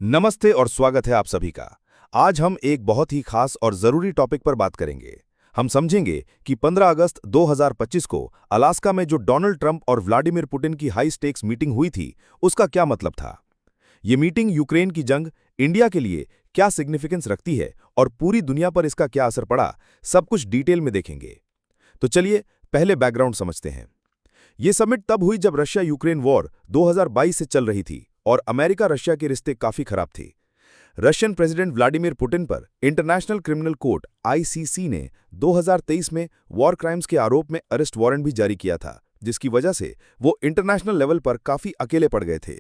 नमस्ते और स्वागत है आप सभी का। आज हम एक बहुत ही खास और जरूरी टॉपिक पर बात करेंगे। हम समझेंगे कि 15 अगस्त 2025 को अलास्का में जो डोनाल्ड ट्रंप और व्लादिमीर पुतिन की हाई स्टेक्स मीटिंग हुई थी, उसका क्या मतलब था। ये मीटिंग यूक्रेन की जंग इंडिया के लिए क्या सिग्निफिकेंस रखती है और पूरी दुनिया पर इसका क्या असर पड़ा, सब कुछ डिटेल में देखेंगे। तो चलिए पहले बैकग्राउंड समझते हैं। ये समिट तब हुई जब रशिया यूक्रेन वॉर 2022 से चल रही थी और अमेरिका रशिया के रिश्ते काफी खराब थे। रशियन प्रेसिडेंट व्लादिमीर पुतिन पर इंटरनेशनल क्रिमिनल कोर्ट आईसीसी ने 2023 में वॉर क्राइम्स के आरोप में अरेस्ट वारंट भी जारी किया था, जिसकी वजह से वो इंटरनेशनल लेवल पर काफी अकेले पड़ गए थे।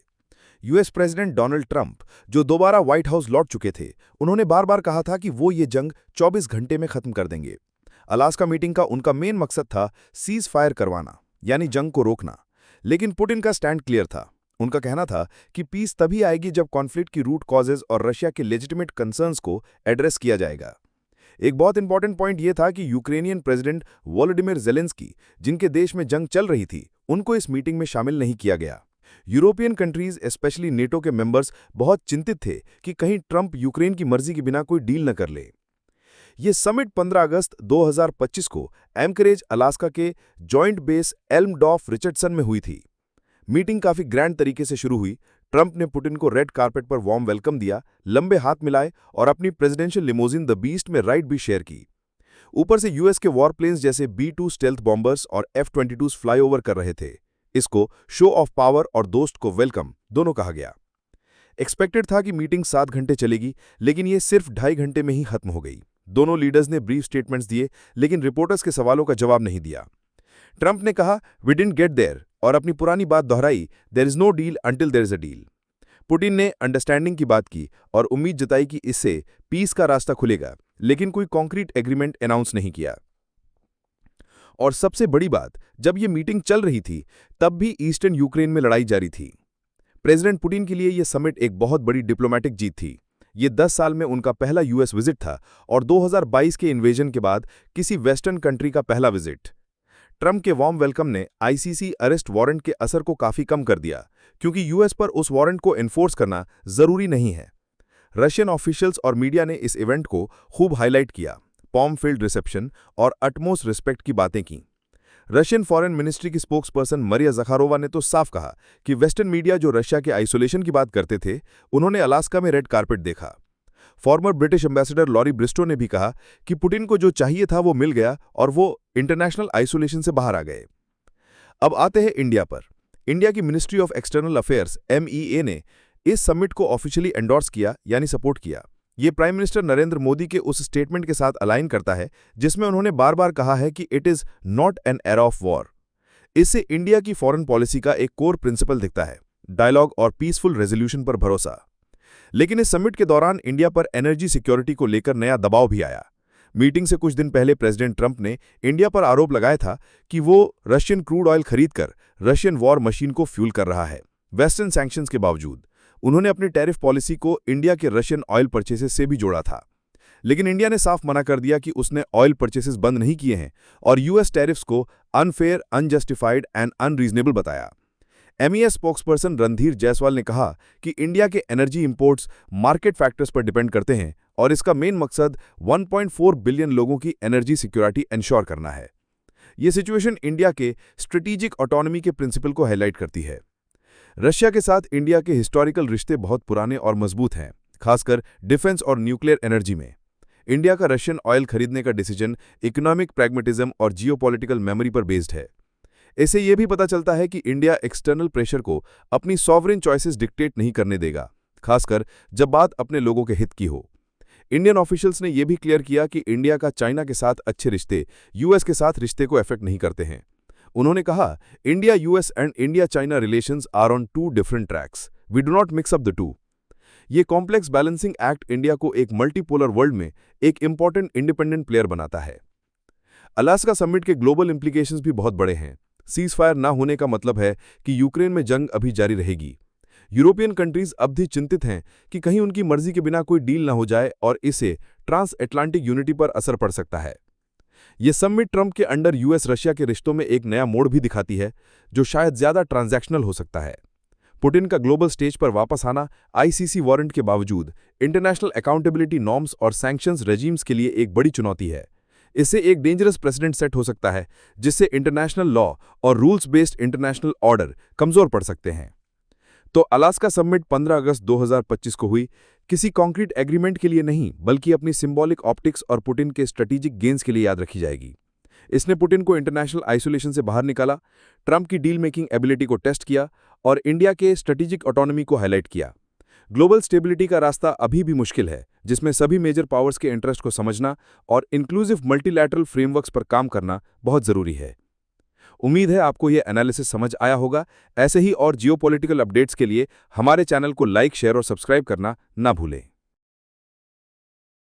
यूएस प्रेसिडेंट डोनाल्ड ट्रंप, जो दोबारा व्हाइट हाउस लौट चुके थे, उन्होंने बार बार कहा था कि वो ये जंग 24 घंटे में खत्म कर देंगे। अलास्का मीटिंग का उनका मेन मकसद था सीज फायर करवाना, यानी जंग को रोकना। लेकिन पुतिन का स्टैंड क्लियर था। उनका कहना था कि पीस तभी आएगी जब कॉन्फ्लिक्ट की रूट कॉजेज और रशिया के लेजिटिमेट कंसर्न्स को एड्रेस किया जाएगा। एक बहुत इंपॉर्टेंट पॉइंट यह था कि यूक्रेनियन प्रेसिडेंट वोलोडिमिर ज़ेलेंस्की, जिनके देश में जंग चल रही थी, उनको इस मीटिंग में शामिल नहीं किया गया। यूरोपियन कंट्रीज, स्पेशली नेटो के मेंबर्स, बहुत चिंतित थे कि कहीं ट्रंप यूक्रेन की मर्जी के बिना कोई डील न कर ले। ये समिट 15 अगस्त 2025 को एंकरेज, अलास्का के जॉइंट बेस एल्मडॉर्फ रिचर्डसन में हुई थी। मीटिंग काफी ग्रैंड तरीके से शुरू हुई। ट्रंप ने पुतिन को रेड कार्पेट पर वार्म वेलकम दिया, लंबे हाथ मिलाए और अपनी प्रेसिडेंशियल लिमोजिन द बीस्ट में राइड भी शेयर की। ऊपर से यूएस के वॉर प्लेन्स जैसे B-2 स्टेल्थ बॉम्बर्स और F-22 फ्लाईओवर कर रहे थे। इसको शो ऑफ पावर और दोस्त को वेलकम दोनों कहा गया। एक्सपेक्टेड था कि मीटिंग 7 घंटे चलेगी, लेकिन ये सिर्फ 2.5 घंटे में ही खत्म हो गई। दोनों लीडर्स ने ब्रीफ स्टेटमेंट्स दिए, लेकिन रिपोर्टर्स के सवालों का जवाब नहीं दिया। ट्रंप ने कहा, वी डिडंट गेट देयर, और अपनी पुरानी बात दोहराई, there is no deal until there is a deal. Putin ने अंडरस्टैंडिंग की बात की और उम्मीद जताई कि इससे पीस का रास्ता खुलेगा, लेकिन कोई कॉन्क्रीट एग्रीमेंट अनाउंस नहीं किया। और सबसे बड़ी बात, जब ये मीटिंग चल रही थी, तब भी ईस्टर्न यूक्रेन में लड़ाई जारी थी। प्रेसिडेंट पुतिन के लिए यह समिट एक बहुत बड़ी डिप्लोमैटिक जीत थी। ये 10 साल में उनका पहला यूएस विजिट था और 2022 के इन्वेजन के बाद किसी वेस्टर्न कंट्री का पहला विजिट। ट्रंप के वार्म वेलकम ने आईसीसी अरेस्ट वारंट के असर को काफी कम कर दिया, क्योंकि यूएस पर उस वारंट को एनफोर्स करना जरूरी नहीं है। रशियन ऑफिशियल्स और मीडिया ने इस इवेंट को खूब हाईलाइट किया, पॉम फील्ड रिसेप्शन और अटमोस्ट रिस्पेक्ट की बातें की। रशियन फॉरेन मिनिस्ट्री की स्पोक्सपर्सन मरिया ज़खारोवा ने तो साफ कहा कि वेस्टर्न मीडिया जो रशिया के आइसोलेशन की बात करते थे, उन्होंने अलास्का में रेड कार्पेट देखा। Former British ambassador Laurie Bristow ने भी कहा कि पुतिन को जो चाहिए था वो मिल गया और वो इंटरनेशनल आइसोलेशन से बाहर आ गए। अब आते हैं इंडिया पर। इंडिया की ministry of external affairs MEA ने इस समिट को ऑफिशियली एंडोर्स किया, यानी सपोर्ट किया। ये प्राइम मिनिस्टर नरेंद्र मोदी के उस स्टेटमेंट के साथ अलाइन करता है जिसमें उन्होंने बार बार कहा है कि it is not an era of war. इससे इंडिया की फॉरेन पॉलिसी का एक कोर प्रिंसिपल दिखता है, डायलॉग और पीसफुल रेजोल्यूशन पर भरोसा। लेकिन इस समिट के दौरान इंडिया पर एनर्जी सिक्योरिटी को लेकर नया दबाव भी आया। मीटिंग से कुछ दिन पहले प्रेसिडेंट ट्रंप ने इंडिया पर आरोप लगाया था कि वो रशियन क्रूड ऑयल खरीदकर रशियन वॉर मशीन को फ्यूल कर रहा है, वेस्टर्न सैंक्शंस के बावजूद। उन्होंने अपनी टैरिफ पॉलिसी को इंडिया के रशियन ऑयल परचेसेस से भी जोड़ा था। लेकिन इंडिया ने साफ मना कर दिया कि उसने ऑयल परचेसेस बंद नहीं किए हैं और यूएस टैरिफ्स को अनफेयर, अनजस्टिफाइड एंड अनरीजनेबल बताया। MEA स्पोक्सपर्सन रणधीर जायसवाल ने कहा कि इंडिया के एनर्जी इंपोर्ट्स मार्केट फैक्टर्स पर डिपेंड करते हैं और इसका मेन मकसद 1.4 बिलियन लोगों की एनर्जी सिक्योरिटी इंश्योर करना है। ये सिचुएशन इंडिया के स्ट्रेटेजिक ऑटोनॉमी के प्रिंसिपल को हाईलाइट करती है। रशिया के साथ इंडिया के हिस्टोरिकल रिश्ते बहुत पुराने और मजबूत हैं, खासकर डिफेंस और न्यूक्लियर एनर्जी में। इंडिया का रशियन ऑयल खरीदने का डिसीजन इकोनॉमिक प्रैग्मेटिज्म और जियोपॉलिटिकल मेमोरी पर बेस्ड है। इससे यह भी पता चलता है कि इंडिया एक्सटर्नल प्रेशर को अपनी सॉवरेन चॉइसेस डिक्टेट नहीं करने देगा, खासकर जब बात अपने लोगों के हित की हो। इंडियन ऑफिशियल्स ने यह भी क्लियर किया कि इंडिया का चाइना के साथ अच्छे रिश्ते यूएस के साथ रिश्ते को अफेक्ट नहीं करते हैं। उन्होंने कहा, India US and India China relations are on 2 different tracks, we do not mix up the 2। ये कॉम्प्लेक्स बैलेंसिंग एक्ट इंडिया को एक मल्टीपोलर वर्ल्ड में एक इंपॉर्टेंट इंडिपेंडेंट प्लेयर बनाता है। अलास्का समिट के ग्लोबल इंप्लीकेशंस भी बहुत बड़े हैं। सीज फायर ना होने का मतलब है कि यूक्रेन में जंग अभी जारी रहेगी। यूरोपियन कंट्रीज अब भी चिंतित हैं कि कहीं उनकी मर्जी के बिना कोई डील ना हो जाए और इससे ट्रांस अटलांटिक यूनिटी पर असर पड़ सकता है। यह समिट ट्रंप के अंडर यूएस रशिया के रिश्तों में एक नया मोड़ भी दिखाती है, जो शायद ज्यादा ट्रांजैक्शनल हो सकता है। पुतिन का ग्लोबल स्टेज पर वापस आना आईसीसी वारंट के बावजूद इंटरनेशनल अकाउंटेबिलिटी नॉर्म्स और सैंक्शंस रेजिम्स के लिए एक बड़ी चुनौती है। इससे एक डेंजरस प्रेसिडेंट सेट हो सकता है जिससे इंटरनेशनल लॉ और रूल्स बेस्ड इंटरनेशनल ऑर्डर कमजोर पड़ सकते हैं। तो अलास्का समिट 15 अगस्त 2025 को हुई किसी कॉन्क्रीट एग्रीमेंट के लिए नहीं, बल्कि अपनी सिंबॉलिक ऑप्टिक्स और पुतिन के स्ट्रेटेजिक गेंस के लिए याद रखी जाएगी। इसने पुतिन को इंटरनेशनल आइसोलेशन से बाहर निकाला, ट्रंप की डील मेकिंग एबिलिटी को टेस्ट किया और इंडिया के स्ट्रेटेजिक ऑटोनॉमी को हाईलाइट किया। ग्लोबल स्टेबिलिटी का रास्ता अभी भी मुश्किल है, जिसमें सभी मेजर पावर्स के इंटरेस्ट को समझना और इंक्लूसिव मल्टीलैटरल फ्रेमवर्क्स पर काम करना बहुत जरूरी है। उम्मीद है आपको यह एनालिसिस समझ आया होगा। ऐसे ही और जियोपॉलिटिकल अपडेट्स के लिए हमारे चैनल को लाइक, शेयर और सब्सक्राइब करना ना भूलें।